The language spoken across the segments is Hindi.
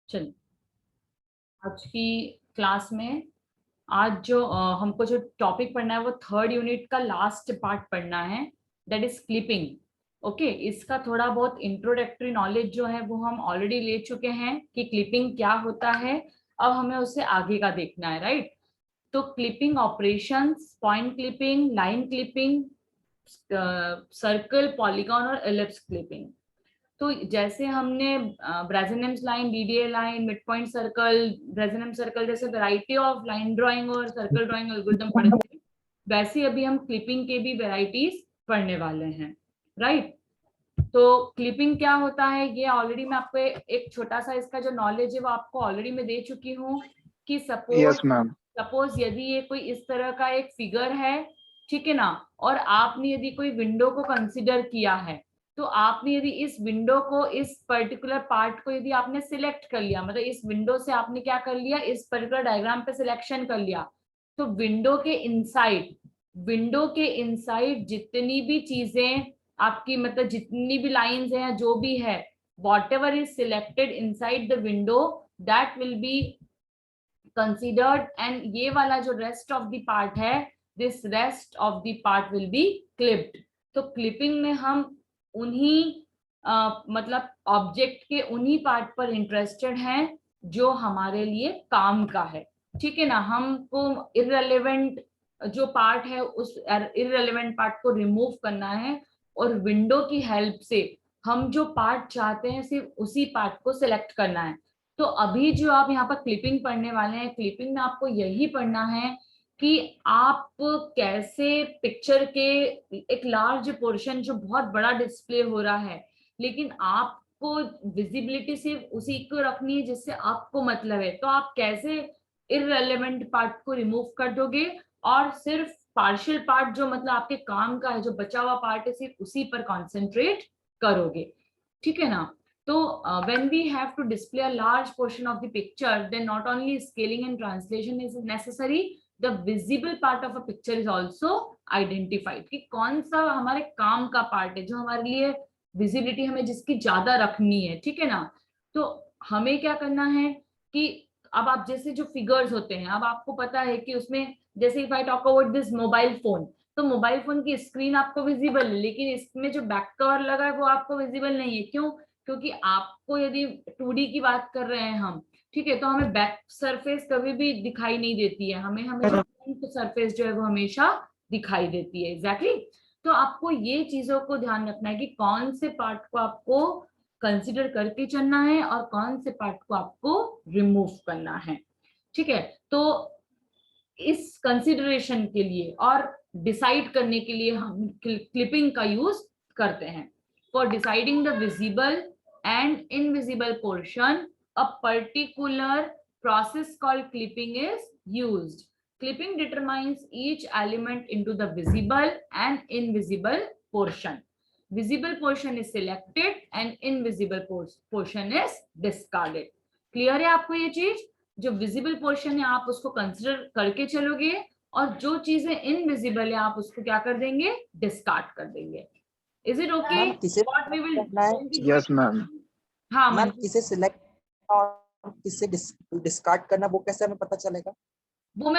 चलिए, आज की क्लास में आज जो हमको जो टॉपिक पढ़ना है वो थर्ड यूनिट का लास्ट पार्ट पढ़ना है, दैट इज क्लिपिंग। ओके, इसका थोड़ा बहुत इंट्रोडक्टरी नॉलेज जो है वो हम ऑलरेडी ले चुके हैं कि क्लिपिंग क्या होता है। अब हमें उससे आगे का देखना है, राइट। तो clipping operations, point clipping, line clipping, circle, polygon और एलिप्स क्लिपिंग। तो जैसे हमने Bresenham's line, DDA line, mid point circle, Bresenham circle जैसे वैरायटी ऑफ लाइन ड्राइंग और सर्कल ड्राइंग एल्गोरिथम पढ़े थे, वैसे अभी हम क्लिपिंग के भी वैरायटीज पढ़ने वाले हैं, राइट। तो क्लिपिंग क्या होता है ये ऑलरेडी मैं आपको एक छोटा सा इसका जो नॉलेज है वो आपको ऑलरेडी मैं दे चुकी हूँ कि यस मैम। सपोज यदि ये कोई इस तरह का एक फिगर है, ठीक है ना, और आपने यदि कोई विंडो को कंसिडर किया है, तो आपने यदि इस विंडो को, इस पर्टिकुलर पार्ट को यदि आपने सिलेक्ट कर लिया, मतलब इस विंडो से आपने क्या कर लिया, इस पर्टिकुलर डायग्राम पे सिलेक्शन कर लिया, तो विंडो के इनसाइड जितनी भी चीजें आपकी, मतलब जितनी भी लाइंस हैं, जो भी है, what ever is selected inside the window, that will be considered, and ये वाला जो rest of the part है, this rest of the part will be clipped। तो clipping में हम उन्हीं मतलब ऑब्जेक्ट के उन्हीं पार्ट पर इंटरेस्टेड हैं जो हमारे लिए काम का है, ठीक है ना। हमको इररेलेवेंट जो पार्ट है उस इररेलेवेंट पार्ट को रिमूव करना है, और विंडो की हेल्प से हम जो पार्ट चाहते हैं सिर्फ उसी पार्ट को सिलेक्ट करना है। तो अभी जो आप यहाँ पर क्लिपिंग पढ़ने वाले हैं, क्लिपिंग में आपको यही पढ़ना है कि आप कैसे पिक्चर के एक लार्ज पोर्शन जो बहुत बड़ा डिस्प्ले हो रहा है, लेकिन आपको विजिबिलिटी सिर्फ उसी को रखनी है जिससे आपको मतलब है, तो आप कैसे इररेलेवेंट पार्ट को रिमूव कर दोगे और सिर्फ पार्शियल पार्ट जो मतलब आपके काम का है, जो बचा हुआ पार्ट है, सिर्फ उसी पर कॉन्सेंट्रेट करोगे, ठीक है ना। So when we have to display a large portion of the picture, then not only scaling and translation is necessary, the visible part of a picture is also identified कि कौन सा हमारे काम का पार्ट है जो हमारे लिए विजिबिलिटी हमें जिसकी ज्यादा रखनी है, ठीक है ना। तो हमें क्या करना है कि अब आप जैसे जो फिगर्स होते हैं, अब आपको पता है कि उसमें जैसे if I talk about this mobile phone, तो मोबाइल फोन की स्क्रीन आपको विजिबल है, लेकिन इसमें जो बैक कवर लगा है वो आपको विजिबल नहीं है। क्यों? क्योंकि आपको यदि 2D की बात कर रहे हैं हम, ठीक है, तो हमें बैक सरफेस कभी भी दिखाई नहीं देती है, हमें हमेशा फ्रंट सरफेस जो है वो हमेशा दिखाई देती है, एग्जैक्टली। तो आपको ये चीजों को ध्यान रखना है कि कौन से पार्ट को आपको कंसिडर करके चलना है और कौन से पार्ट को आपको रिमूव करना है, ठीक है। तो इस कंसिडरेशन के लिए और डिसाइड करने के लिए हम क्लिपिंग का यूज करते हैं। For deciding the visible and invisible portion, a particular process called clipping is used. Clipping determines each element into the visible and invisible portion. Visible portion is selected and invisible portion is discarded. Clear है आपको ये चीज? जो विजिबल पोर्शन है आप उसको कंसिडर करके चलोगे, और जो चीजें इनविजिबल है आप उसको क्या कर देंगे, डिस्कार्ड कर देंगे। Is it okay? मैम किसे व्हाट वी विल करना है? Yes ma'am. हाँ मैम मंजू, किसे सिलेक्ट और किसे डिस्कार्ड करना वो कैसे हमें पता चलेगा? वो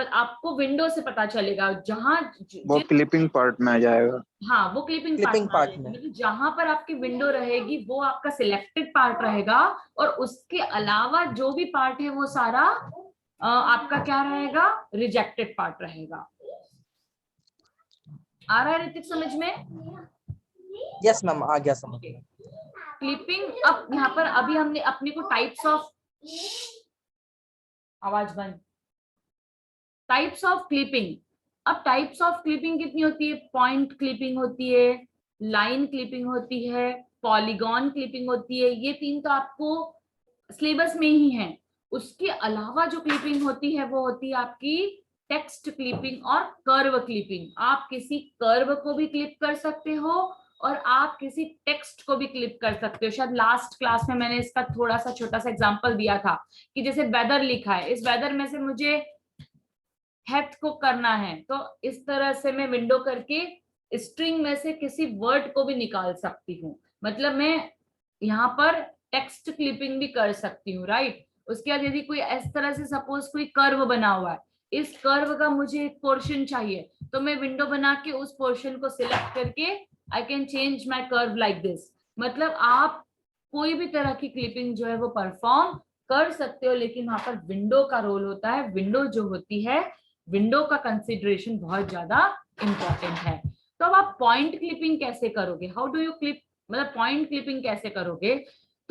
आपको विंडो से पता चलेगा जहां वो क्लिपिंग पार्ट में आ जाएगा। हाँ, वो क्लिपिंग क्लिपिंग पार्ट में मतलब जहां पर आपकी विंडो रहेगी वो आपका सिलेक्टेड पार्ट रहेगा, और उसके अलावा जो भी पार्ट है वो सारा आपका क्या रहेगा, रिजेक्टेड पार्ट रहेगा। आ रहा है ऋतिक समझ में? यस मैम आ गया समझ में। क्लिपिंग, अब यहाँ पर अभी हमने अपने को टाइप्स ऑफ, आवाज बंद, टाइप्स ऑफ क्लिपिंग। अब टाइप्स ऑफ क्लिपिंग कितनी होती है? पॉइंट क्लिपिंग होती है, लाइन क्लिपिंग होती है, पॉलीगॉन क्लिपिंग होती है। ये तीन तो आपको सिलेबस में ही है। उसके अलावा जो क्लिपिंग होती है वो होती है आपकी टेक्स्ट क्लिपिंग और कर्व क्लिपिंग। आप किसी कर्व को भी क्लिप कर सकते हो और आप किसी टेक्स्ट को भी क्लिप कर सकते हो। शायद लास्ट क्लास में मैंने इसका थोड़ा सा छोटा सा एग्जांपल दिया था कि जैसे वेदर लिखा है, इस वेदर में से मुझे हेथ को करना है, तो इस तरह से मैं विंडो करके स्ट्रिंग में से किसी वर्ड को भी निकाल सकती हूँ। मतलब मैं यहाँ पर टेक्स्ट क्लिपिंग भी कर सकती हूँ, राइट। उसके बाद यदि कोई इस तरह से सपोज कोई कर्व बना हुआ है, इस कर्व का मुझे एक पोर्शन चाहिए, तो मैं विंडो बना के उस पोर्शन को सिलेक्ट करके I can change my curve like this. मतलब आप कोई भी तरह की क्लिपिंग जो है वो परफॉर्म कर सकते हो, लेकिन वहां पर विंडो का रोल होता है। विंडो जो होती है, विंडो का कंसिडरेशन बहुत ज्यादा इंपॉर्टेंट है। तो अब आप पॉइंट क्लिपिंग कैसे करोगे, हाउ डू यू क्लिप, मतलब पॉइंट क्लिपिंग कैसे करोगे।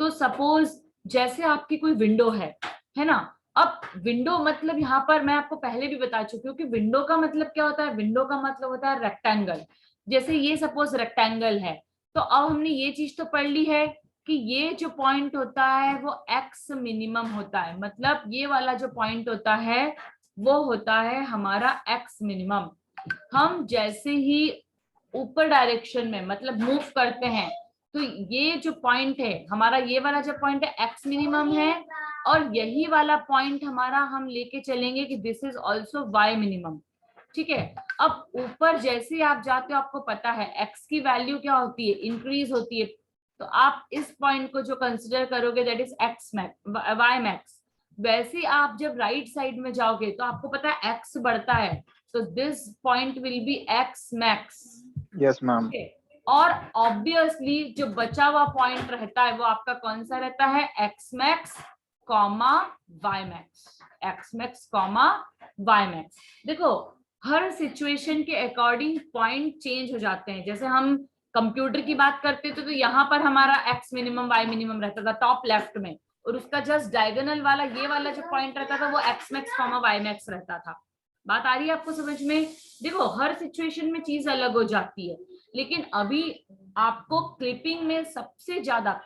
तो सपोज जैसे आपकी कोई विंडो है ना। अब विंडो मतलब यहाँ पर मैं आपको पहले भी बता चुकी हूँ कि विंडो का मतलब क्या होता है। विंडो का मतलब होता है रेक्टेंगल। जैसे ये सपोज रेक्टेंगल है, तो अब हमने ये चीज तो पढ़ ली है कि ये जो पॉइंट होता है वो एक्स मिनिमम होता है। मतलब ये वाला जो पॉइंट होता है वो होता है हमारा एक्स मिनिमम। हम जैसे ही ऊपर डायरेक्शन में मतलब मूव करते हैं, तो ये जो पॉइंट है हमारा, ये वाला जो पॉइंट है एक्स मिनिमम है, और यही वाला पॉइंट हमारा हम लेके चलेंगे कि this is also why minimum. ठीक है। अब ऊपर जैसे ही आप जाते हो, आपको पता है एक्स की वैल्यू क्या होती है, इंक्रीज होती है। तो आप इस पॉइंट को जो कंसिडर करोगे that is X max, Y max. वैसे ही आप जब राइट साइड में जाओगे तो आपको पता है एक्स बढ़ता है, तो this point will be x max. Yes ma'am. और ऑब्वियसली जो बचा हुआ पॉइंट रहता है वो आपका कौन सा रहता है, X max comma Y max, X max comma Y max. देखो हर सिचुएशन के अकॉर्डिंग पॉइंट चेंज हो जाते हैं। जैसे हम कंप्यूटर की बात करते थे तो यहाँ पर हमारा एक्स मिनिमम वाई मिनिमम रहता था टॉप लेफ्ट में, और उसका जस्ट डायगोनल वाला ये वाला जो पॉइंट रहता था वो X max comma Y max रहता था। बात आ रही है आपको समझ में। देखो हर सिचुएशन में चीज अलग हो जाती है, लेकिन अभी आपको क्लिपिंग में सबसे ज्यादा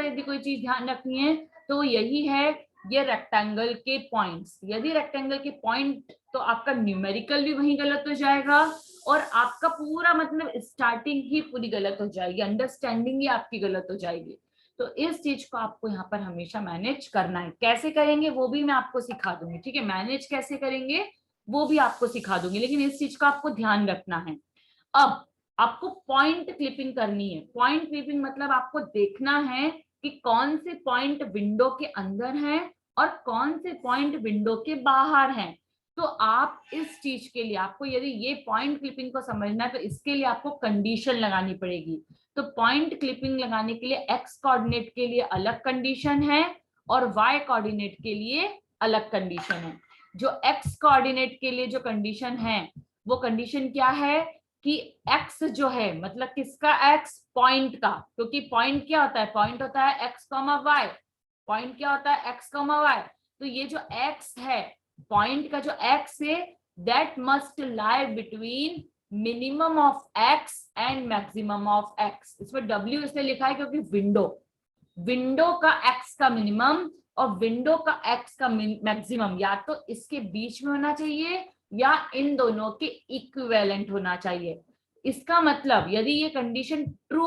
यदि कोई चीज ध्यान रखनी है तो यही है, ये रेक्टेंगल के पॉइंट्स। यदि रेक्टेंगल के पॉइंट, तो आपका न्यूमेरिकल भी वहीं गलत हो जाएगा, और आपका पूरा मतलब स्टार्टिंग ही पूरी गलत हो जाएगी, अंडरस्टैंडिंग ही आपकी गलत हो जाएगी। तो इस चीज को आपको यहाँ पर हमेशा मैनेज करना है। कैसे करेंगे वो भी मैं आपको सिखा दूंगी, ठीक है। मैनेज कैसे करेंगे वो भी आपको सिखा दूंगी, लेकिन इस चीज का आपको ध्यान रखना है। अब आपको पॉइंट क्लिपिंग करनी है। पॉइंट क्लिपिंग मतलब आपको देखना है कि कौन से पॉइंट विंडो के अंदर हैं और कौन से पॉइंट विंडो के बाहर हैं। तो आप इस चीज के लिए, आपको यदि ये पॉइंट क्लिपिंग को समझना है तो इसके लिए आपको कंडीशन लगानी पड़ेगी। तो पॉइंट क्लिपिंग लगाने के लिए एक्स कोऑर्डिनेट के लिए अलग कंडीशन है और वाई कोऑर्डिनेट के लिए अलग कंडीशन है। जो एक्स कोऑर्डिनेट के लिए जो कंडीशन है वो कंडीशन क्या है कि x जो है, मतलब किसका x, पॉइंट का। क्योंकि पॉइंट क्या होता है, पॉइंट होता है x, y। पॉइंट क्या होता है, x, y। तो ये जो x है, पॉइंट का जो x है, that must lie between minimum of x and maximum of x। इसमें w इसलिए लिखा है क्योंकि विंडो का x का मिनिमम और विंडो का x का मैक्सिमम या तो इसके बीच में होना चाहिए या इन दोनों के इक्विवेलेंट होना चाहिए। इसका मतलब यदि ये कंडीशन ट्रू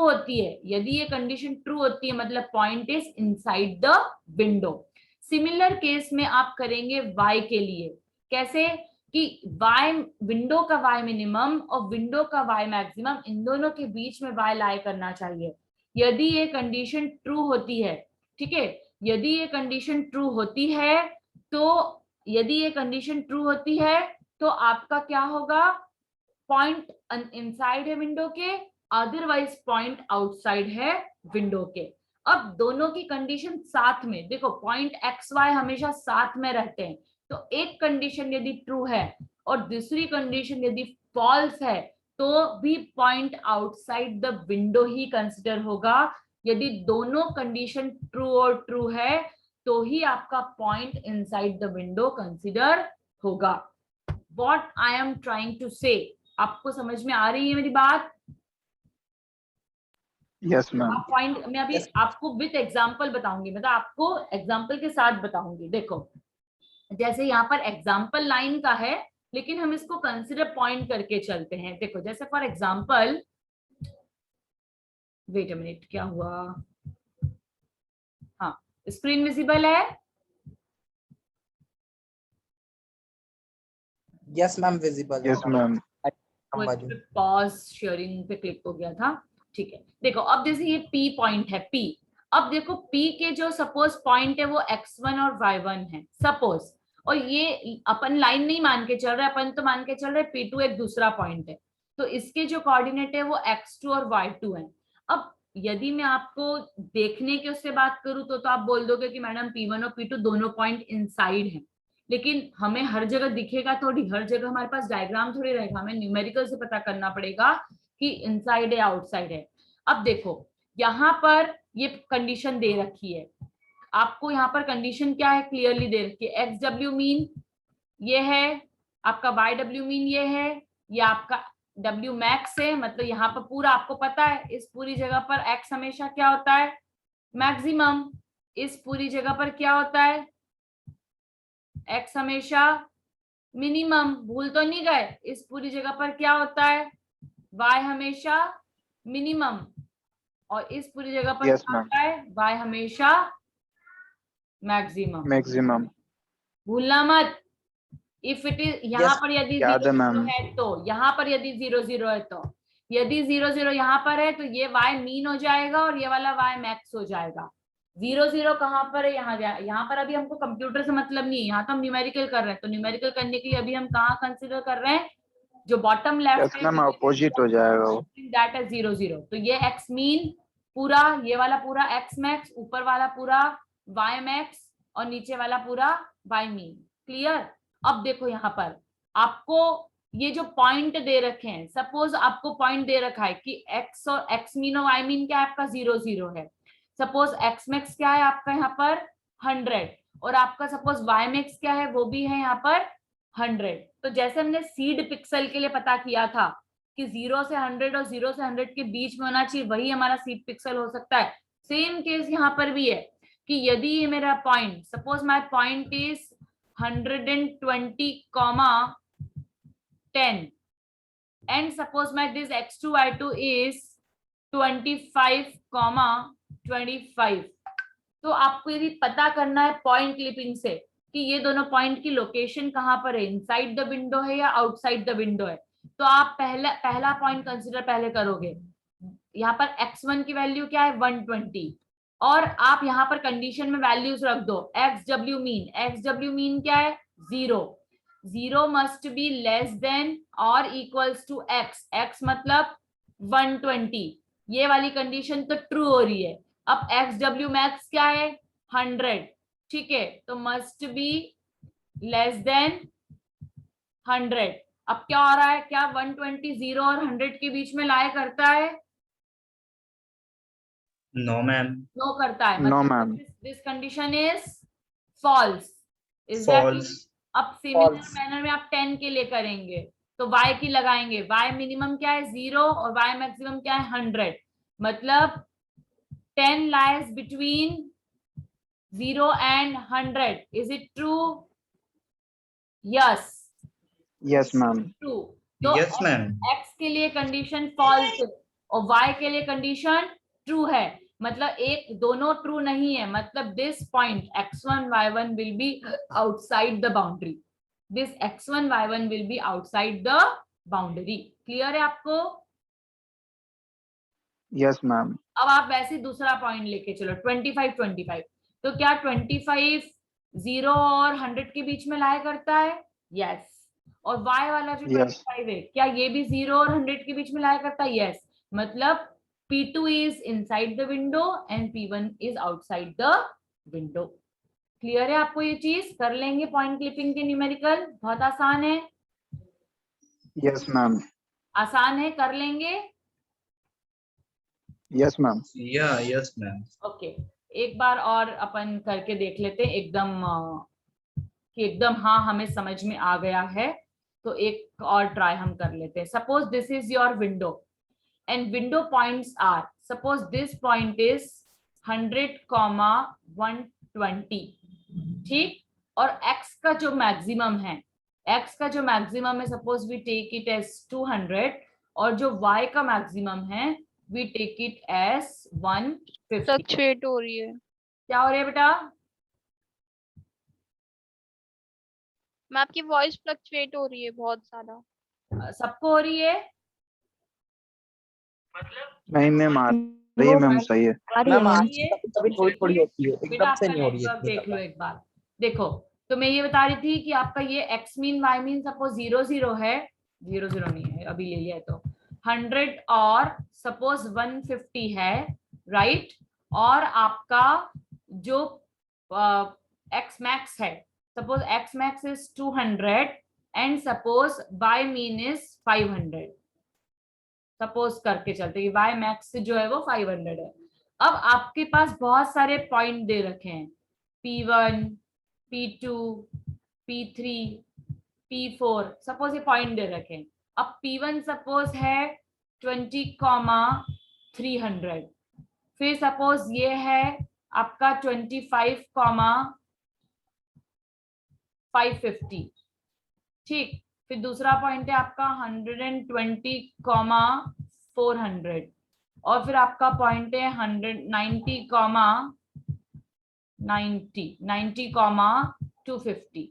होती है, मतलब point is inside the window. Similar case में आप करेंगे y के लिए। कैसे कि y, विंडो का y मिनिमम और विंडो का y मैक्सिमम, इन दोनों के बीच में y लाई करना चाहिए। यदि ये कंडीशन ट्रू होती है, ठीक है, यदि ये कंडीशन ट्रू होती है तो आपका क्या होगा, पॉइंट इनसाइड है विंडो के, अदरवाइज पॉइंट आउटसाइड है विंडो के। अब दोनों की कंडीशन साथ में, देखो पॉइंट एक्स वाई हमेशा साथ में रहते हैं। तो एक कंडीशन यदि ट्रू है और दूसरी कंडीशन यदि फॉल्स है तो भी point outside the window he consider होगा। यदि दोनों कंडीशन ट्रू और ट्रू है तो ही आपका point inside the window consider होगा। What I am trying to say, आपको समझ में आ रही है मेरी बात? Yes ma'am. पॉइंट मैं अभी आपको विद एग्जांपल बताऊंगी, मतलब आपको एग्जांपल के साथ बताऊंगी। देखो जैसे यहाँ पर एग्जांपल लाइन का है, लेकिन हम इसको कंसिडर पॉइंट करके चलते हैं। देखो जैसे for example, wait a minute, क्या हुआ, हाँ स्क्रीन विजिबल है? यस मैम, विजिबल है। Yes ma'am. पॉज शेयरिंग पे क्लिक हो गया था, ठीक है। देखो अब जैसे ये P पॉइंट है, P अब देखो P के जो सपोज पॉइंट है वो x1 और y1 है सपोज, और ये अपन लाइन नहीं मान के चल रहे, अपन तो मान के चल रहे P2 एक दूसरा पॉइंट है, तो इसके जो कोऑर्डिनेट है वो x2 और y2 है। अब यदि मैं आपको देखने के उससे बात करूं तो आप बोल दोगे कि मैडम P1 और P2 दोनों पॉइंट इनसाइड हैं, लेकिन हमें हर जगह दिखेगा थोड़ी, हर जगह हमारे पास डायग्राम थोड़ी रहेगा, हमें न्यूमेरिकल से पता करना पड़ेगा कि इनसाइड है आउटसाइड है। अब देखो यहाँ पर ये कंडीशन दे रखी है आपको, यहाँ पर कंडीशन क्या है क्लियरली दे रखी है, एक्स डब्ल्यू मीन ये है, आपका वाई डब्ल्यू मीन ये है, ये आपका डब्ल्यू मैक्स है, मतलब यहाँ पर पूरा आपको पता है इस पूरी जगह पर एक्स हमेशा क्या होता है मैक्सिमम, इस पूरी जगह पर क्या होता है एक्स हमेशा मिनिमम, भूल तो नहीं गए, इस पूरी जगह पर क्या होता है वाई हमेशा मिनिमम, और इस पूरी जगह पर Yes, क्या ma'am. होता है वाई हमेशा मैक्सिमम। Maximum. भूलना मत, इफ इट इज यहाँ Yes, पर यदि याद है 0 मैम। 0 है तो यहाँ पर यदि 0 0 है तो, यदि 0 0 यहाँ पर है तो ये y मीन हो जाएगा और ये वाला y मैक्स हो जाएगा। 0 0 कहाँ पर है यहाँ पर अभी हमको कंप्यूटर से मतलब नहीं है, यहाँ तो हम न्यूमेरिकल कर रहे हैं, तो न्यूमेरिकल करने के लिए अभी हम कहाँ कंसिडर कर रहे हैं जो बॉटम Yes, लेफ्ट है ma'am. Opposite हो जाएगा वो। दैट है 0 0, तो ये x मीन पूरा, ये वाला पूरा x मैक्स, ऊपर वाला पूरा y मैक्स और नीचे वाला पूरा y मीन। क्लियर? अब देखो यहाँ पर आपको ये जो पॉइंट दे रखे हैं, सपोज आपको पॉइंट दे रखा है कि x और x मीन और y मीन क्या है आपका 0 0 है, सपोज x मैक्स क्या है आपका यहाँ पर 100, और आपका सपोज y मैक्स क्या है वो भी है यहाँ पर 100। तो जैसे हमने सीड पिक्सल के लिए पता किया था कि 0 से 100 और 0 से 100 के बीच में होना चाहिए, वही हमारा सीड पिक्सल हो सकता है, सेम केस यहाँ पर भी है कि यदि ये मेरा point, suppose my point is 120, 10 and suppose my this x2 y2 is 25, 25, तो आपको यदि पता करना है पॉइंट क्लिपिंग से कि ये दोनों पॉइंट की लोकेशन कहां पर है, इनसाइड द विंडो है या आउटसाइड द विंडो है, तो आप पहला पॉइंट कंसीडर पहले करोगे, यहाँ पर x1 की वैल्यू क्या है 120, और आप यहाँ पर कंडीशन में वैल्यूज रख दो एक्स डब्ल्यू मीन क्या है 0, 0 मस्ट बी लेस देन और इक्वल्स टू x मतलब 120, ये वाली कंडीशन तो ट्रू हो रही है। अब एक्स डब्ल्यू मैक्स क्या है 100, ठीक है, तो मस्ट बी लेस देन 100। अब क्या हो रहा है, क्या 120 0 और 100 के बीच में लाया करता है? No ma'am. नो करता है, No, मतलब ma'am. This condition is false. Is that? False. अब सिमिलर False. मैनर में आप 10 के लिए करेंगे तो y की लगाएंगे, y मिनिमम क्या है 0 और y मैक्सिमम क्या है 100, मतलब 10 lies between 0 and 100, is it true? Yes Yes, ma'am. True. तो यस मैम। x के लिए कंडीशन फॉल्स और y के लिए कंडीशन ट्रू है, मतलब एक दोनों ट्रू नहीं है, मतलब this point x1 y1 will be outside the boundary, this x1 y1 will be outside the boundary. Clear है आपको? Yes, ma'am. अब आप वैसे दूसरा पॉइंट लेके चलो 25 25, तो क्या 25 0 और 100 के बीच में लाया करता है? यस। और y वाला जो Yes. 25 है क्या ये भी 0 और 100 के बीच में लाया करता है? यस, मतलब P2 is inside the window and P1 is outside the window। Clear है आपको? ये चीज कर लेंगे पॉइंट क्लिपिंग के न्यूमेरिकल, बहुत आसान है, Yes, ma'am. आसान है, कर लेंगे। Yes, ma'am. या यस मैम। ओके, एक बार और अपन करके देख लेते हैं एकदम कि एकदम हाँ हमें समझ में आ गया है, तो एक और ट्राई हम कर लेते हैं। Suppose this is your window and window points are, suppose this point is 100, 120, ठीक, और x का जो मैक्सिमम है, x का जो मैक्सिमम है suppose we take it as 200, और जो y का मैक्सिमम है we take it as 150। Fluctuate हो रही है। क्या हो रहा है बेटा? मैं आपकी वॉइस फ्लक्चुएट हो रही है बहुत ज्यादा। सबको हो रही है? नहीं मैम, आ सही है मैम, सही है। आ रही है मैम मैम। आज कभी कभी थोड़ी थोड़ी होती है, बेटा एकदम से आपका नहीं हो रही है नेटवर्क इतनी देख लो ज्यादा। एक बार। देखो, तो मैं ये बता रही थी कि आपका ये X mean Y mean suppose 0 0 है, 0 0 नहीं है अभी ले लिया है, तो 100 और सपोज 150 है, राइट। और आपका जो एक्स मैक्स है, suppose X max is 200 and suppose Y mean is 500, suppose करके चलते कि वाई मैक्स जो है वो 500 है। अब आपके पास बहुत सारे पॉइंट दे रखे हैं, P1, P2, P3, P4, suppose ये पॉइंट दे रखे हैं। अब P1 सपोज है 20,300, फिर सपोज ये है आपका 25,550, ठीक। फिर दूसरा पॉइंट है आपका 120,400 और फिर आपका पॉइंट है 90,250।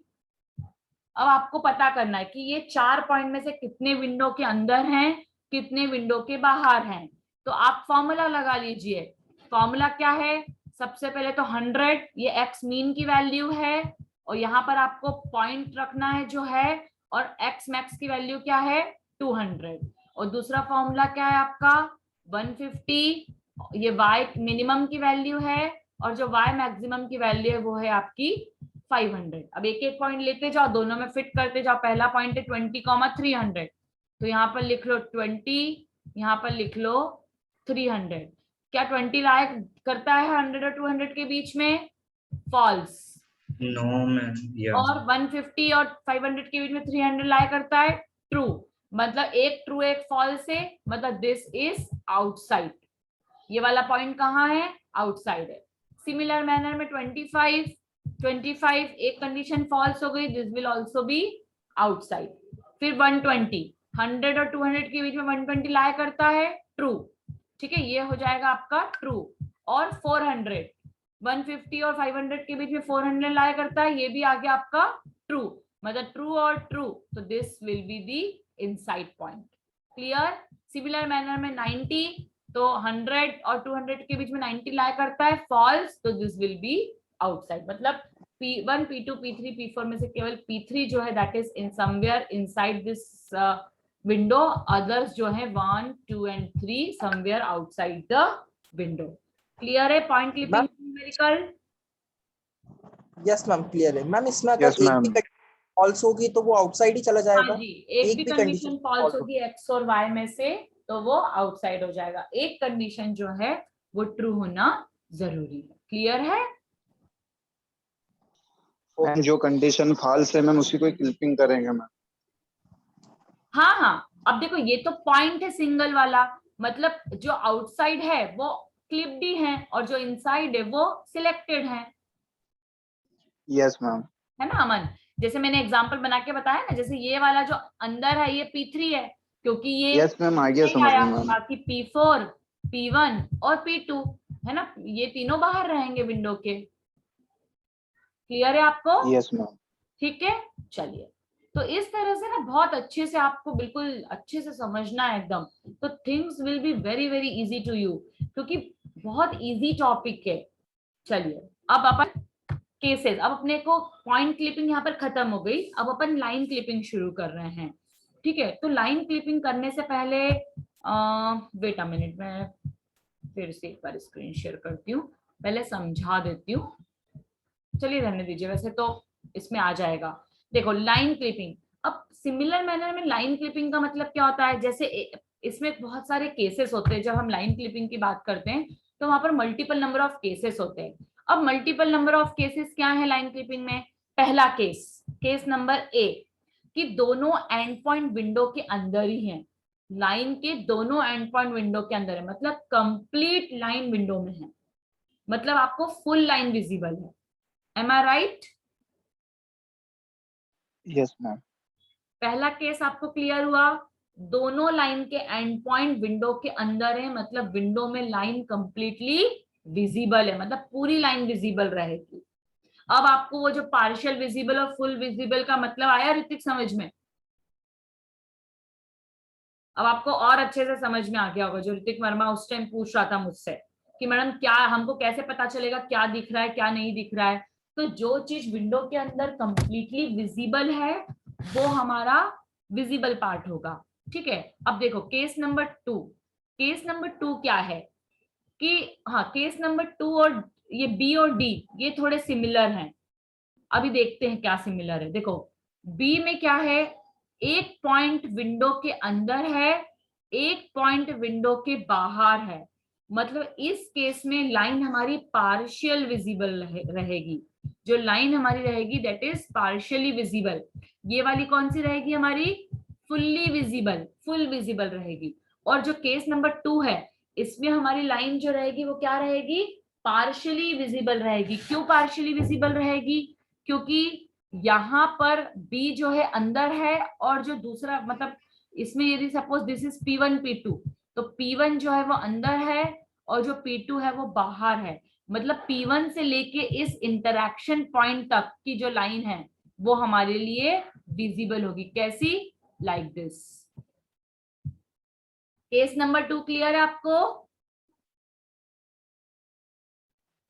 अब आपको पता करना है कि ये 4 पॉइंट में से कितने विंडो के अंदर हैं, कितने विंडो के बाहर हैं। तो आप फॉर्मूला लगा लीजिए। फॉर्मूला क्या है? सबसे पहले तो 100, ये एक्स मीन की वैल्यू है और यहाँ पर आपको पॉइंट रखना है जो है, और एक्स मैक्स की वैल्यू क्या है? 200। और दूसरा फॉर्मूला क्या है आपका? 150, ये वाई मिनिमम की वैल्यू है और जो वाई मैक्सिमम की वैल्यू है वो है आपकी 500। अब एक एक पॉइंट लेते जाओ, दोनों में फिट करते जाओ। पहला पॉइंट है 20,300, तो यहाँ पर लिख लो 20, यहाँ पर लिख लो 300। क्या 20 लाइक करता है 100 और 200 के बीच में? फॉल्स। नो मैम, या और 150 और 500 के बीच में 300 लाई करता है? ट्रू। मतलब एक ट्रू एक फॉल्स है, मतलब दिस इज आउटसाइड। ये वाला पॉइंट कहाँ है? आउटसाइड है। सिमिलर मैनर में 25 एक कंडीशन फॉल्स हो गई, this will also be outside. फिर 120, 100 और 200 के बीच में 120 लाई करता है? ट्रू, ठीक है, ये हो जाएगा आपका ट्रू। और 400, 150 और 500 के बीच में 400 लाई करता है, ये भी आ गया आपका ट्रू, मतलब ट्रू और ट्रू, तो this will be the inside point. Clear? Similar manner में 90, तो 100 और 200 के बीच में 90 लाई करता है, फॉल्स, तो दिस विल बी आउटसाइड। मतलब P1, P2, P3, P4 में से केवल P3 जो है that is in somewhere inside this window, others जो है 1, 2 and 3 somewhere outside the window. Clear है? Point clipping numerical? Yes ma'am, clear है मैम। इसमें अगर Yes, एक ma'am. भी फॉल्स होगी तो वो आउटसाइड ही चला हाँ जाएगा। जी, एक भी कंडीशन condition फॉल्स false होगी एक्स और वाई में से तो वो आउटसाइड हो जाएगा। एक कंडीशन जो है वो ट्रू होना जरूरी है। क्लियर है? मैम जो कंडीशन फॉल्स है मैम उसी को क्लिपिंग करेंगे मैम। हाँ हाँ, अब देखो ये तो पॉइंट है सिंगल वाला, मतलब जो आउटसाइड है वो क्लिप्ड ही है और जो इनसाइड है वो सिलेक्टेड है यस मैम। है ना अमन? जैसे मैंने एग्जांपल बना के बताया ना, जैसे ये वाला जो अंदर है ये P3 है क्योंकि ये यस मैम, आ गया नहीं समझ आया, में मैम। बाकी P4, P1 और P2 है ना, ये तीनों बाहर रहेंगे विंडो के। क्लियर है आपको? Yes ma'am. ठीक है, चलिए। तो इस तरह से ना बहुत अच्छे से आपको बिल्कुल अच्छे से समझना है एकदम, तो things will be very very easy to you, क्योंकि बहुत इजी टॉपिक है। चलिए अब अपन केसेस, अब अपने को पॉइंट क्लिपिंग यहाँ पर खत्म हो गई, अब अपन लाइन क्लिपिंग शुरू कर रहे हैं। ठीक है, तो लाइन क्लिपिंग करने से पहले वेट अ मिनट, मैं फिर से एक बार स्क्रीन शेयर करती हूँ, पहले समझा देती हूँ। चलिए रहने दीजिए, वैसे तो इसमें आ जाएगा। देखो लाइन क्लिपिंग, अब सिमिलर मैनर में लाइन क्लिपिंग का मतलब क्या होता है? जैसे इसमें बहुत सारे केसेस होते हैं, जब हम लाइन क्लिपिंग की बात करते हैं तो वहां पर मल्टीपल नंबर ऑफ केसेस होते हैं। अब मल्टीपल नंबर ऑफ केसेस क्या है लाइन क्लिपिंग में? पहला केस, केस नंबर ए, कि दोनों एंड पॉइंट विंडो के अंदर ही हैं, लाइन के दोनों एंड पॉइंट विंडो के अंदर है, मतलब कंप्लीट लाइन विंडो में है, मतलब आपको फुल लाइन विजिबल है। एम आई राइट? Yes ma'am. पहला केस आपको क्लियर हुआ, दोनों लाइन के एंड पॉइंट विंडो के अंदर है, मतलब विंडो में लाइन कंप्लीटली विजिबल है, मतलब पूरी लाइन विजिबल रहेगी। अब आपको वो जो पार्शियल विजिबल और फुल विजिबल का मतलब आया ऋतिक समझ में? अब आपको और अच्छे से समझ में आ गया होगा, जो ऋतिक वर्मा उस टाइम पूछ रहा था मुझसे कि मैडम क्या हमको कैसे पता चलेगा क्या दिख रहा है क्या नहीं दिख रहा है। तो जो चीज विंडो के अंदर कंप्लीटली विजिबल है वो हमारा विजिबल पार्ट होगा। ठीक है, अब देखो केस नंबर 2। केस नंबर 2 क्या है कि हाँ, केस नंबर 2 और ये बी और डी ये थोड़े सिमिलर हैं। अभी देखते हैं क्या सिमिलर है। देखो बी में क्या है, एक पॉइंट विंडो के अंदर है, एक पॉइंट विंडो के बाहर है। मतलब इस केस में लाइन हमारी पार्शियल विजिबल रहेगी। जो लाइन हमारी रहेगी दैट इज पार्शियली विजिबल। ये वाली कौन सी रहेगी हमारी, फुल्ली विजिबल, फुल विजिबल रहेगी। और जो केस नंबर 2 है इसमें हमारी लाइन जो रहेगी वो क्या रहेगी, पार्शियली विजिबल रहेगी। क्यों पार्शियली विजिबल रहेगी, क्योंकि यहाँ पर बी जो है अंदर है और जो दूसरा मतलब इसमें यदि suppose this is P1 P2 तो P1 जो है वो अंदर है और जो P2 है वो बाहर है। मतलब P1 से लेके इस इंटरैक्शन पॉइंट तक की जो लाइन है वो हमारे लिए विजिबल होगी। कैसी, like this. Case number 2 clear है आपको?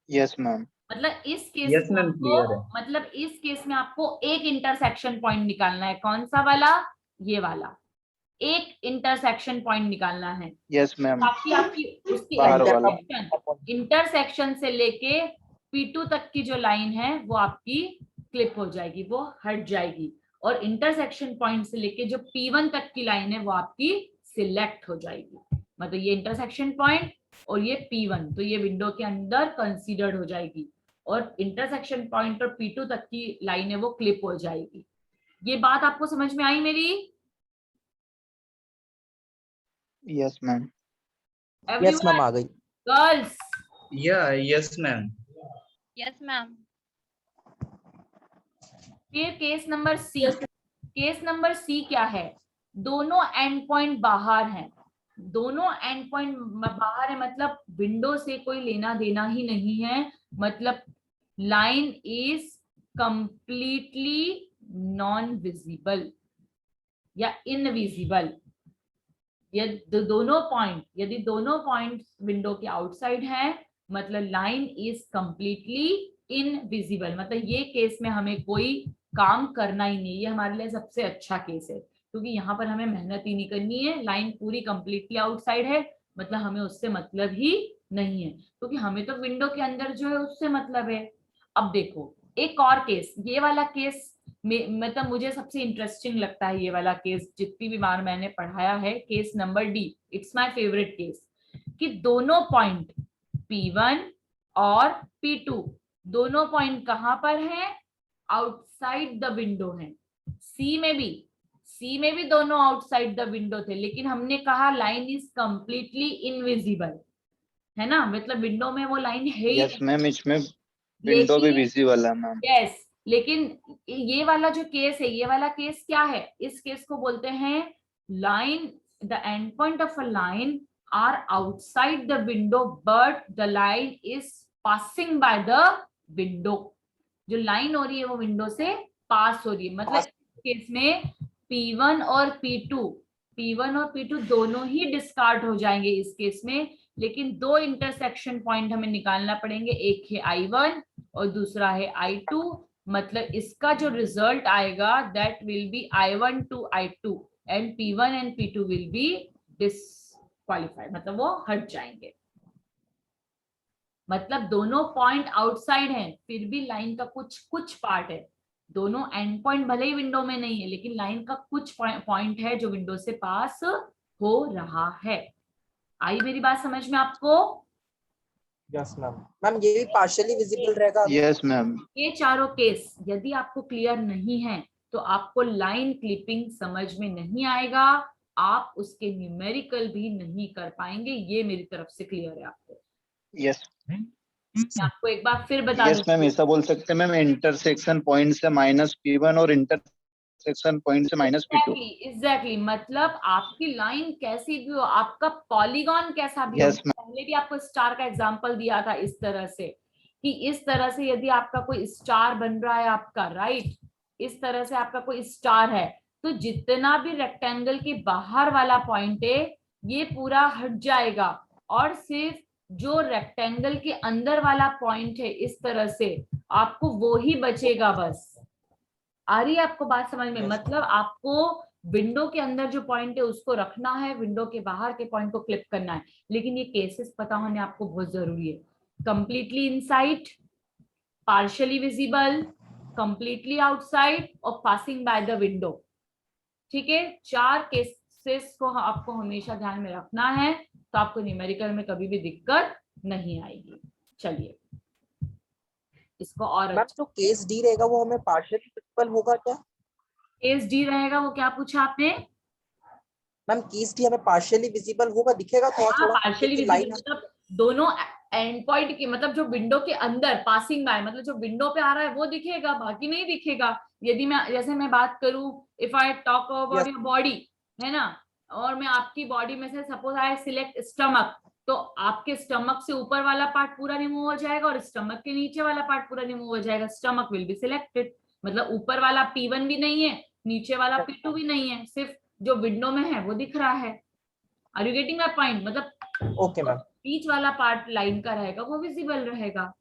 Yes ma'am. मतलब इस केस Yes, में ma'am, आपको clear है। मतलब इस केस में आपको एक इंटरसेक्शन पॉइंट निकालना है। कौन सा वाला, ये वाला, एक इंटरसेक्शन पॉइंट निकालना है। Yes ma'am. ताकि आपकी उसकी बाहर वाला। इंटरसेक्शन से लेके P2 तक की जो लाइन है वो आपकी क्लिप हो जाएगी, वो हट जाएगी। और इंटरसेक्शन पॉइंट से लेके जो P1 तक की लाइन है वो आपकी सिलेक्ट हो जाएगी। मतलब ये इंटरसेक्शन पॉइंट और ये P1 तो ये विंडो के अंदर कंसीडर्ड हो जाएगी और इंटरसेक्शन पॉइंट और P2 तक की लाइन है वो क्लिप हो जाएगी। ये बात आपको समझ में आई मेरी? Yes ma'am. यस मैम आ गई। Girls, Yeah, yes, ma'am. Yes, ma'am. फिर case number C. Case number C क्या है, दोनों एंड पॉइंट बाहर हैं। दोनों एंड पॉइंट बाहर है मतलब विंडो से कोई लेना देना ही नहीं है। मतलब line is completely non visible या इनविजिबल। यदि दोनों पॉइंट विंडो के आउटसाइड हैं मतलब लाइन इज कंप्लीटली इनविजिबल। मतलब ये केस में हमें कोई काम करना ही नहीं, ये हमारे लिए सबसे अच्छा केस है क्योंकि यहाँ पर हमें मेहनत ही नहीं करनी है। लाइन पूरी कंप्लीटली आउटसाइड है मतलब हमें उससे मतलब ही नहीं है क्योंकि हमें तो विंडो के अंदर जो है उससे मतलब है। अब देखो एक और केस, ये वाला केस मतलब मुझे सबसे इंटरेस्टिंग लगता है ये वाला केस जितनी भी बार मैंने पढ़ाया है। Case number D, it's my favourite case कि दोनों पॉइंट P1 और P2 दोनों पॉइंट कहां पर हैं, आउटसाइड द विंडो हैं। सी में भी दोनों आउटसाइड द विंडो थे लेकिन हमने कहा लाइन इज कंप्लीटली इनविजिबल, है ना, मतलब विंडो में वो लाइन है ही यस नहीं। मैम, इसमें विंडो भी लेकिन विजिबल है मैम। यस, लेकिन ये वाला जो केस है, ये वाला केस क्या है, इस केस को बोलते हैं line, the end point of a line are outside the window but the line is passing by the window. जो लाइन हो रही है वो विंडो से पास हो रही है। मतलब इस केस में P1 और P2 दोनों ही डिस्कार्ड हो जाएंगे इस केस में। लेकिन दो इंटरसेक्शन पॉइंट हमें निकालना पड़ेंगे, एक है I1 और दूसरा है I2। मतलब इसका जो रिजल्ट आएगा that will be I1 to I2 and P1 and P2 will be disqualified, मतलब वो हट जाएंगे। मतलब दोनों पॉइंट आउटसाइड हैं फिर भी लाइन का कुछ पार्ट है। दोनों एंड पॉइंट भले ही विंडो में नहीं है लेकिन लाइन का कुछ पॉइंट है जो विंडो से पास हो रहा है। आई मेरी बात समझ में आपको? Yes ma'am. मैम ये भी पार्शियली विजिबल रहेगा? Yes ma'am. ये चारों केस यदि आपको क्लियर नहीं है तो आपको लाइन क्लिपिंग समझ में नहीं आएगा, आप उसके न्यूमेरिकल भी नहीं कर पाएंगे। ये मेरी तरफ से क्लियर है आपको। यस मैं आपको एक बार फिर बता यस मैम, दूं, ऐसा बोल सकते हैं मैम, इंटरसेक्शन पॉइंट से -P1 और इंटरसेक्शन पॉइंट से -P2। एग्जैक्टली मतलब आपकी लाइन कैसी भी हो, आपका पॉलीगॉन कैसा भी हो। Yes ma'am. पहले भी आपको स्टार का एग्जांपल दिया था इस तरह से कि इस तरह से यदि आपका कोई स्टार बन रहा है आपका, राइट, इस तरह से आपका कोई स्टार है तो जितना भी रेक्टेंगल के बाहर वाला पॉइंट है ये पूरा हट जाएगा और सिर्फ जो रेक्टेंगल के अंदर वाला पॉइंट है इस तरह से आपको वो ही बचेगा बस। आ रही है आपको बात समझ में? मतलब आपको विंडो के अंदर जो पॉइंट है उसको रखना है, विंडो के बाहर के पॉइंट को क्लिप करना है, लेकिन ये केसेस पता होने आपको बहुत जरूरी है। Completely inside, partially visible, completely outside और पासिंग बाय द विंडो। ठीक है, 4 केसेस को आपको हमेशा ध्यान में रखना है, तो आपको न्यूमेरिकल में कभी भी दिक्कत नहीं आएगी। चलिए इसको और मैम जो केस डी रहेगा वो हमें पार्शियली विजिबल होगा क्या? केस डी रहेगा, वो क्या पूछा आपने? मैम केस डी हमें पार्शियली विजिबल होगा, दिखेगा थोड़ा हाँ, थोड़ा पार्शियली क्योंकि विजिबल लाइन मतलब दोनों एंड पॉइंट की, मतलब जो विंडो के अंदर पासिंग बाय मतलब जो विंडो पे आ रहा है वो दिखेगा, बाकी नहीं दिखेगा। यदि मैं जैसे मैं बात करूं, if I talk about your body, है ना, और मैं आपकी बॉडी में से सपोज आई सिलेक्ट स्टमक, तो आपके स्टमक से ऊपर वाला पार्ट पूरा रिमूव हो जाएगा और स्टमक के नीचे वाला पार्ट पूरा रिमूव हो जाएगा। स्टमक विल बी सिलेक्टेड, मतलब ऊपर वाला P1 भी नहीं है, नीचे वाला P2 भी नहीं है, सिर्फ जो विंडो में है वो दिख रहा है। Are you getting my point? मतलब ओके मैम। बीच वाला पार्ट लाइन का रहेगा वो विजिबल रहेगा।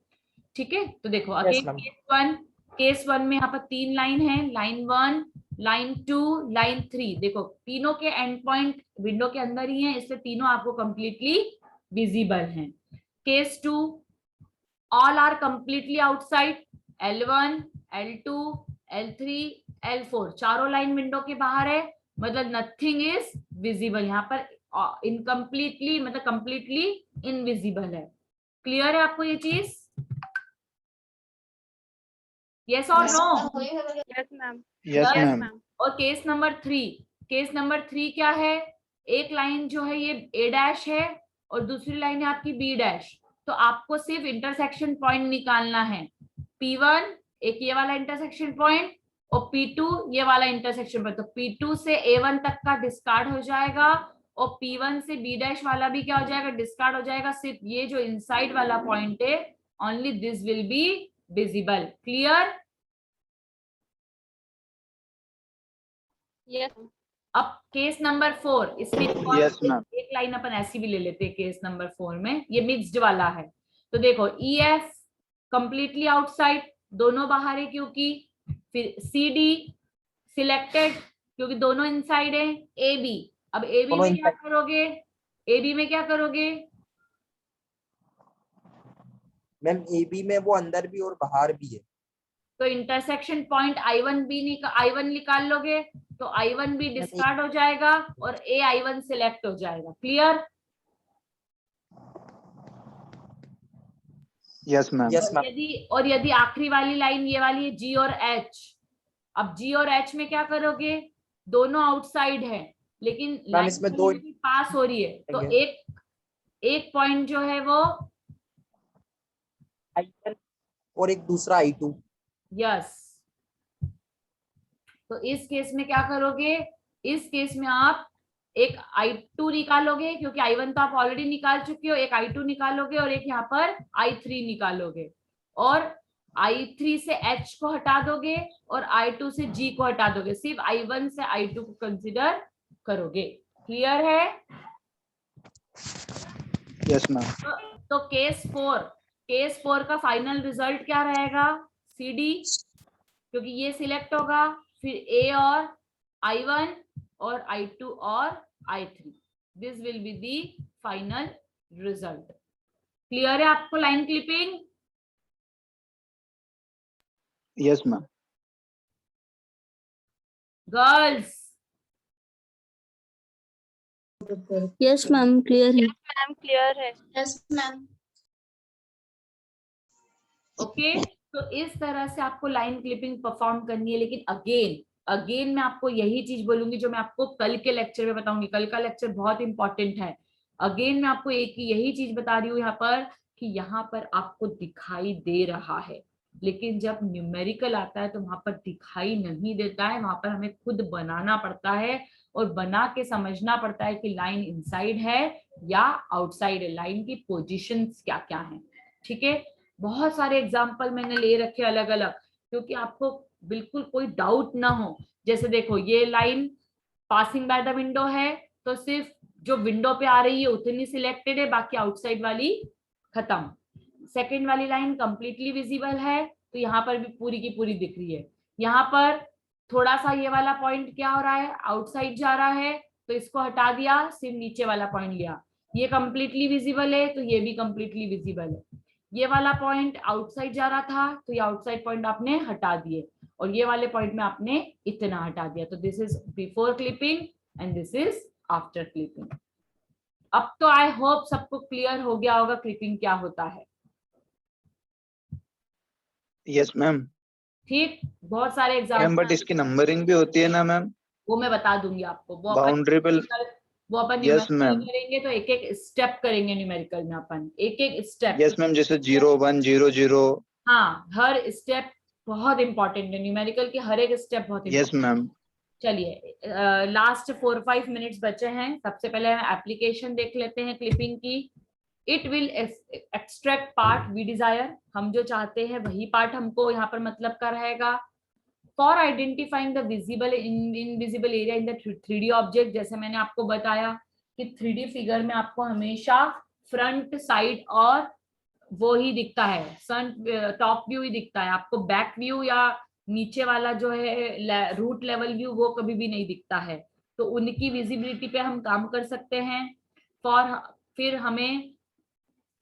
ठीक है, तो देखो Yes, again ma'am. Case one में यहाँ पर 3 लाइन है, लाइन 1, लाइन 2, लाइन 3। देखो तीनों के एंड पॉइंट विंडो के अंदर ही है, इसलिए तीनों आपको कंप्लीटली विजिबल हैं। Case 2, all are completely outside, L1, L2, L3, L4 चारों लाइन विंडो के बाहर है, मतलब नथिंग इज विजिबल। यहाँ पर इनकम्प्लीटली मतलब कंप्लीटली इनविजिबल है। क्लियर है आपको ये चीज? यस और no? Yes, ma'am. Yes, Yes, ma'am. Ma'am. और केस नंबर 3, केस नंबर 3 क्या है? एक लाइन जो है ये A डैश है और दूसरी लाइन है आपकी B डैश, तो आपको सिर्फ इंटरसेक्शन पॉइंट निकालना है। P1 एक ये वाला इंटरसेक्शन पॉइंट और P2 ये वाला इंटरसेक्शन पॉइंट, तो P2 से A1 तक का डिस्कार्ड हो जाएगा और P1 से B डैश वाला भी क्या हो जाएगा? डिस्कार्ड हो जाएगा। सिर्फ ये जो इनसाइड वाला पॉइंट है, only this will be visible. Clear? Yes. अब केस नंबर 4, इसमें Yes, ma'am. एक लाइन अपन ऐसी भी ले लेते हैं। केस नंबर 4 में ये मिक्स्ड वाला है, तो देखो EF कंप्लीटली आउटसाइड, दोनों बाहर है क्योंकि, फिर CD सिलेक्टेड क्योंकि दोनों इनसाइड है, AB, अब AB दोनों में क्या inside. करोगे? AB में क्या करोगे? मैम ए बी में वो अंदर भी और बाहर भी है, तो इंटरसेक्शन पॉइंट I1 निकाल लोगे, तो I1 भी डिस्कार्ड हो जाएगा और I1 सिलेक्ट हो जाएगा। Clear? Yes, ma'am. Yes, ma'am. यदि आखिरी वाली लाइन ये वाली है G और H, अब G और H में क्या करोगे? दोनों आउटसाइड है लेकिन लाइन इसमें दो पास हो रही है, तो एक पॉइंट जो है वो I1 और एक दूसरा I2। यस, तो इस केस में क्या करोगे? इस केस में आप एक I2 निकालोगे क्योंकि I1 तो आप ऑलरेडी निकाल चुके हो, एक I2 निकालोगे और एक यहाँ पर I3 निकालोगे और I3 से H को हटा दोगे और I2 से G को हटा दोगे, सिर्फ I1 से I2 को कंसिडर करोगे। क्लियर है? Yes, ma'am. तो केस 4 का फाइनल रिजल्ट क्या रहेगा? CD, क्योंकि ये सिलेक्ट होगा, फिर A और I1 और I2 और I3, this will be the final result. Clear है आपको line clipping? Yes, ma'am. Girls? Yes ma'am clear है। Ma'am, clear है. Yes ma'am. ओके, तो इस तरह से आपको लाइन क्लिपिंग परफॉर्म करनी है, लेकिन अगेन मैं आपको यही चीज बोलूंगी जो मैं आपको कल के लेक्चर में बताऊंगी। कल का लेक्चर बहुत इंपॉर्टेंट है। अगेन मैं आपको यही चीज बता रही हूँ यहाँ पर कि यहाँ पर आपको दिखाई दे रहा है, लेकिन जब न्यूमेरिकल आता है तो वहां पर दिखाई नहीं देता है, वहां पर हमें खुद बनाना पड़ता है और बना के समझना पड़ता है कि लाइन इनसाइड है या आउटसाइड है, लाइन की पोजीशंस क्या क्या है। ठीक है, बहुत सारे एग्जाम्पल मैंने ले रखे अलग अलग, क्योंकि आपको बिल्कुल कोई डाउट ना हो। जैसे देखो ये line passing by the window है, तो सिर्फ जो विंडो पे आ रही है उतनी सिलेक्टेड है, बाकी आउटसाइड वाली खत्म। सेकंड वाली लाइन कंप्लीटली विजिबल है, तो यहाँ पर भी पूरी की पूरी दिख रही है। यहाँ पर थोड़ा सा ये वाला पॉइंट क्या हो रहा है, आउटसाइड जा रहा है, तो इसको हटा दिया, सिर्फ नीचे वाला पॉइंट लिया। ये कंप्लीटली विजिबल है, तो ये भी कंप्लीटली विजिबल है। ये वाला पॉइंट आउटसाइड जा रहा था, तो ये आउटसाइड पॉइंट आपने हटा दिए, और ये वाले पॉइंट में आपने इतना हटा दिया। तो this is before clipping and this is after clipping. अब तो आई होप सबको क्लियर हो गया होगा क्लिपिंग क्या होता है। Yes ma'am. ठीक, बहुत सारे मैम एग्जाम्पल बट इसकी नंबरिंग भी होती है ना मैम, वो मैं बता दूंगी आपको। बाउंड्री पे। वो अपन यस न्यूमेरिकल मैम। करेंगे तो एक एक स्टेप करेंगे न्यूमेरिकल में, अपन एक एक स्टेप। यस मैम, जैसे 0 1 0 0। हाँ, हर स्टेप बहुत इंपॉर्टेंट है, न्यूमेरिकल की हर एक स्टेप बहुत यस इंपॉर्टेंट। मैम। चलिए लास्ट 4-5 मिनट्स बचे हैं। सबसे पहले हम एप्लीकेशन देख लेते हैं क्लिपिंग की। It will extract part we desire, हम जो चाहते हैं वही पार्ट हमको यहाँ पर मतलब का रहेगा। For identifying the visible invisible area in the 3D object, जैसे मैंने आपको बताया कि 3D फिगर में आपको हमेशा फ्रंट साइड और वो ही दिखता है, फ्रंट टॉप व्यू ही दिखता है, आपको बैक व्यू या नीचे वाला जो है रूट लेवल व्यू वो कभी भी नहीं दिखता है। तो उनकी विजिबिलिटी पे हम काम कर सकते हैं। फिर हमें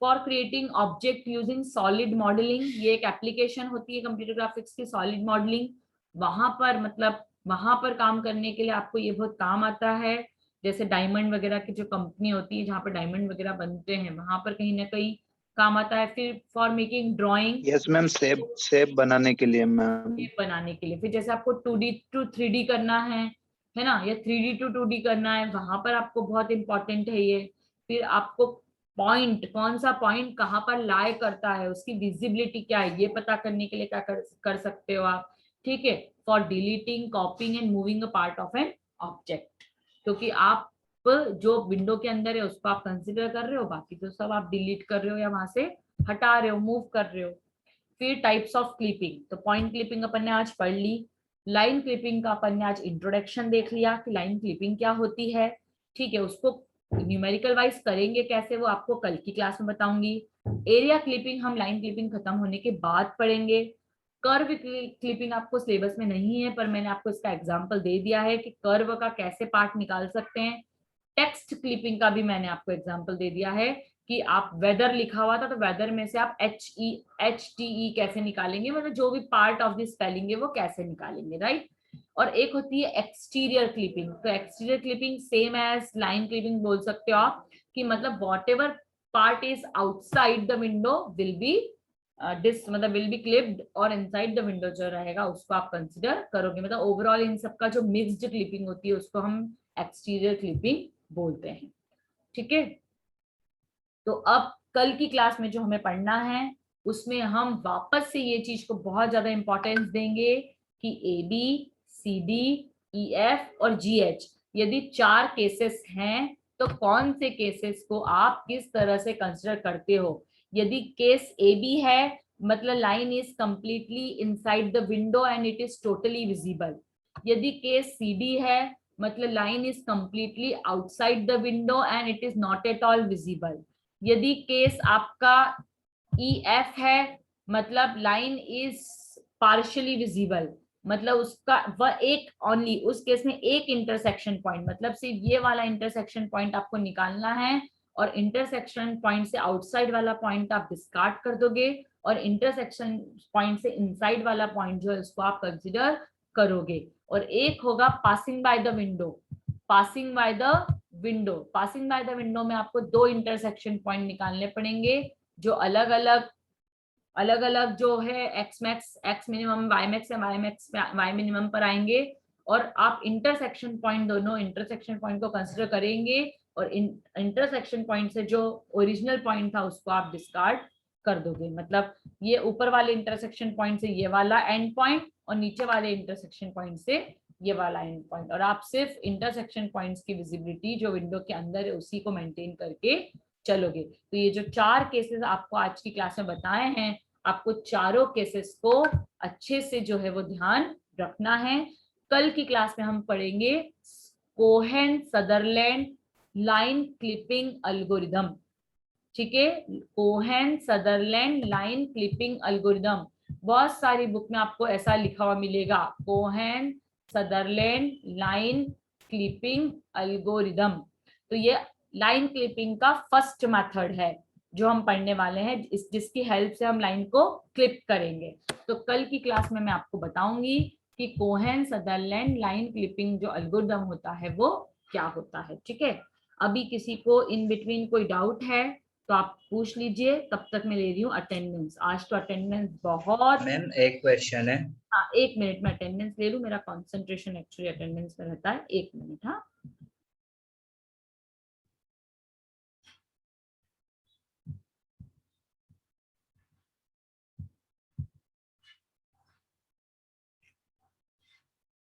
for creating object using solid modelling, ये एक एप्लीकेशन होती है कंप्यूटर ग्राफिक्स की, सॉलिड मॉडलिंग। वहां पर मतलब वहां पर काम करने के लिए आपको ये बहुत काम आता है। जैसे डायमंड वगैरह की जो कंपनी होती है जहाँ पर डायमंड वगैरह बनते हैं, वहां पर कहीं ना कहीं काम आता है। फिर for making drawing, yes ma'am, shape बनाने के लिए मैम। बनाने के लिए। फिर जैसे आपको 2D टू 3D करना है ना, या 3D टू 2D करना है, वहां पर आपको बहुत इंपॉर्टेंट है ये। फिर आपको पॉइंट, कौन सा पॉइंट कहाँ पर लाई करता है, उसकी विजिबिलिटी क्या है, ये पता करने के लिए क्या कर सकते हो आप। ठीक है, for deleting, कॉपिंग and moving a part of an object, क्योंकि आप जो विंडो के अंदर है उसको आप कंसिडर कर रहे हो, बाकी तो सब आप डिलीट कर रहे हो या वहां से हटा रहे हो, मूव कर रहे हो। फिर टाइप्स ऑफ क्लिपिंग, तो पॉइंट क्लिपिंग अपन ने आज पढ़ ली। लाइन क्लिपिंग का अपन ने आज इंट्रोडक्शन देख लिया कि लाइन क्लिपिंग क्या होती है। ठीक है, उसको न्यूमेरिकल वाइज करेंगे कैसे वो आपको कल की क्लास में बताऊंगी। एरिया क्लिपिंग हम लाइन क्लिपिंग खत्म होने के बाद पढ़ेंगे। कर्व क्लिपिंग आपको सिलेबस में नहीं है, पर मैंने आपको इसका एग्जांपल दे दिया है कि कर्व का कैसे पार्ट निकाल सकते हैं। टेक्स्ट क्लिपिंग का भी मैंने आपको एग्जांपल दे दिया है कि आप वेदर लिखा हुआ था तो वेदर में से आप HTE कैसे निकालेंगे, मतलब जो भी पार्ट ऑफ द स्पेलिंग है वो कैसे निकालेंगे, राइट। और एक होती है एक्सटीरियर क्लिपिंग, तो exterior clipping same as line clipping बोल सकते हो आप, कि मतलब whatever part is outside the window will be मतलब विल बी क्लिप्ड, और इनसाइड द विंडो जो रहेगा उसको आप कंसिडर करोगे। मतलब ओवरऑल इन सबका जो मिक्स्ड क्लिपिंग होती है उसको हम एक्सटीरियर क्लिपिंग बोलते हैं। ठीक है, तो अब कल की क्लास में जो हमें पढ़ना है उसमें हम वापस से ये चीज को बहुत ज्यादा इंपॉर्टेंस देंगे कि ABCD EF और GH, यदि 4 केसेस हैं तो कौन से केसेस को आप किस तरह से कंसिडर करते हो। यदि केस AB है, मतलब line is completely inside the window and it is totally visible. यदि केस CD है, मतलब line is completely outside the window and it is not at all visible. यदि केस आपका EF है, मतलब लाइन इज पार्शियली विजिबल, मतलब उसका वह एक ओनली, उस केस में एक इंटरसेक्शन पॉइंट, मतलब सिर्फ ये वाला इंटरसेक्शन पॉइंट आपको निकालना है, और इंटरसेक्शन पॉइंट से आउटसाइड वाला पॉइंट आप डिस्कार्ड कर दोगे, और इंटरसेक्शन पॉइंट से इनसाइड वाला पॉइंट जो है उसको आप कंसिडर करोगे। और एक होगा passing by the window. Passing by the window में आपको 2 इंटरसेक्शन पॉइंट निकालने पड़ेंगे जो अलग अलग जो है x मिनिमम y मैक्स या y मिनिमम पर आएंगे, और आप इंटरसेक्शन पॉइंट, दोनों इंटरसेक्शन पॉइंट को कंसिडर करेंगे, और इंटरसेक्शन पॉइंट से जो ओरिजिनल पॉइंट था उसको आप डिस्कार्ड कर दोगे। मतलब ये ऊपर वाले इंटरसेक्शन पॉइंट से ये वाला एंड पॉइंट, और नीचे वाले इंटरसेक्शन पॉइंट से ये वाला एंड पॉइंट, और आप सिर्फ इंटरसेक्शन पॉइंट्स की विजिबिलिटी जो विंडो के अंदर है उसी को मेंटेन करके चलोगे। तो ये जो 4 केसेस आपको आज की क्लास में बताए हैं आपको चारों केसेस को अच्छे से जो है वो ध्यान रखना है। कल की क्लास में हम पढ़ेंगे Cohen Sutherland line clipping algorithm. ठीक है, Cohen Sutherland line clipping algorithm, बहुत सारी बुक में आपको ऐसा लिखा हुआ मिलेगा, Cohen Sutherland line clipping algorithm. तो ये लाइन क्लिपिंग का फर्स्ट मेथड है जो हम पढ़ने वाले हैं, जिसकी हेल्प से हम लाइन को क्लिप करेंगे। तो कल की क्लास में मैं आपको बताऊंगी कि कोहेन सदरलैंड लाइन क्लिपिंग जो एल्गोरिदम होता है वो क्या होता है। ठीक है, अभी किसी को इन बिटवीन कोई डाउट है तो आप पूछ लीजिए, तब तक मैं ले रही हूँ अटेंडेंस। आज तो अटेंडेंस बहुत। मैम एक क्वेश्चन है। हाँ, 1 मिनट में अटेंडेंस ले लूं, मेरा कंसंट्रेशन एक्चुअली अटेंडेंस में रहता है। 1 मिनट। हाँ,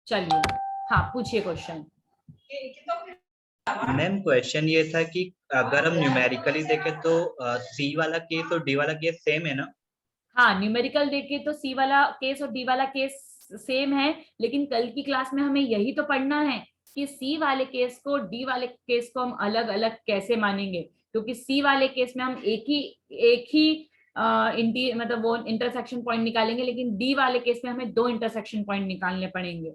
चलिए, हाँ पूछिए क्वेश्चन। मैम क्वेश्चन ये था कि अगर हम न्यूमेरिकली देखें तो सी वाला केस और डी वाला केस सेम है ना? हाँ, न्यूमेरिकल देखे तो सी वाला केस और डी वाला केस सेम है, लेकिन कल की क्लास में हमें यही तो पढ़ना है कि सी वाले केस को डी वाले केस को हम अलग अलग कैसे मानेंगे, क्योंकि सी वाले केस में हम एक ही मतलब वो इंटरसेक्शन पॉइंट निकालेंगे, लेकिन डी वाले केस में हमें 2 इंटरसेक्शन पॉइंट निकालने पड़ेंगे।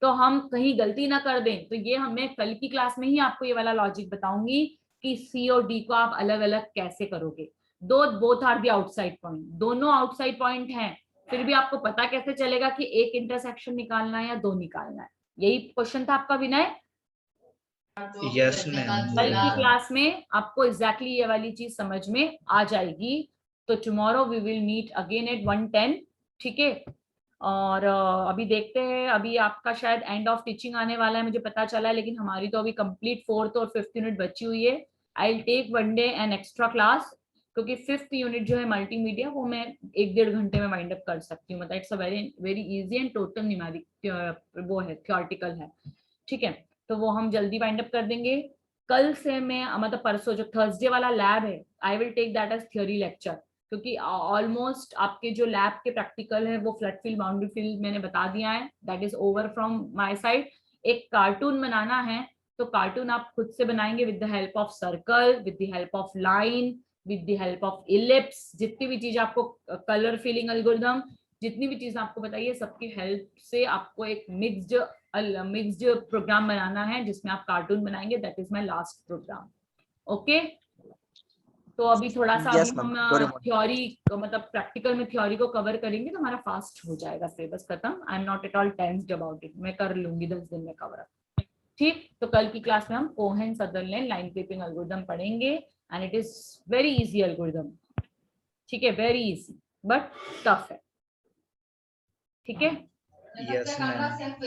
तो हम कहीं गलती ना कर दें, तो ये हमें कल की क्लास में ही आपको ये वाला लॉजिक बताऊंगी कि सी और डी को आप अलग अलग कैसे करोगे। Both are the outside point, दोनों आउटसाइड पॉइंट हैं, फिर भी आपको पता कैसे चलेगा कि एक इंटरसेक्शन निकालना है या 2 निकालना है? यही क्वेश्चन था आपका विनय। Yes ma'am. कल की क्लास में आपको एग्जैक्टली ये वाली चीज समझ में आ जाएगी। तो tomorrow we will meet again at 1:10। ठीक है, और अभी देखते हैं, अभी आपका शायद एंड ऑफ टीचिंग आने वाला है, मुझे पता चला है, लेकिन हमारी तो अभी कंप्लीट 4th और 5th यूनिट बची हुई है। I will take 1 day an extra class, क्योंकि 5th यूनिट जो है मल्टीमीडिया, वो मैं 1-1.5 घंटे में वाइंड अप कर सकती हूँ। मतलब it's a very very easy and total numeric वो है, थ्योरेटिकल है। ठीक है, तो वो हम जल्दी वाइंड अप कर देंगे। कल से मैं मतलब परसों जो थर्सडे वाला लैब है, I will take that as theory lecture, क्योंकि ऑलमोस्ट आपके जो लैब के प्रैक्टिकल है वो फ्लड फील्ड बाउंड्री फील्ड मैंने बता दिया है, that is over from my side. एक कार्टून बनाना है तो कार्टून आप खुद से बनाएंगे with the help of circle, with the help of line, with the help of ellipse, जितनी भी चीज आपको कलर फिलिंग एल्गोरिथम, जितनी भी चीज आपको बताइए, सबकी हेल्प से आपको एक मिक्स्ड प्रोग्राम बनाना है जिसमें आप कार्टून बनाएंगे। That is my last program. Okay, तो अभी थोड़ा सा Yes, अभी ma'am. हम Doraemon. थ्योरी मतलब प्रैक्टिकल में थ्योरी को कवर करेंगे तो हमारा फास्ट हो जाएगा सिलेबस खत्म। I am not at all tensed about it, मैं कर लूंगी 10 दिन में कवर अप। ठीक, तो कल की क्लास में हम Cohen Sutherland line clipping algorithm पढ़ेंगे and it is very easy algorithm. ठीक है, वेरी इजी बट टफ है। ठीक है। Yes ma'am.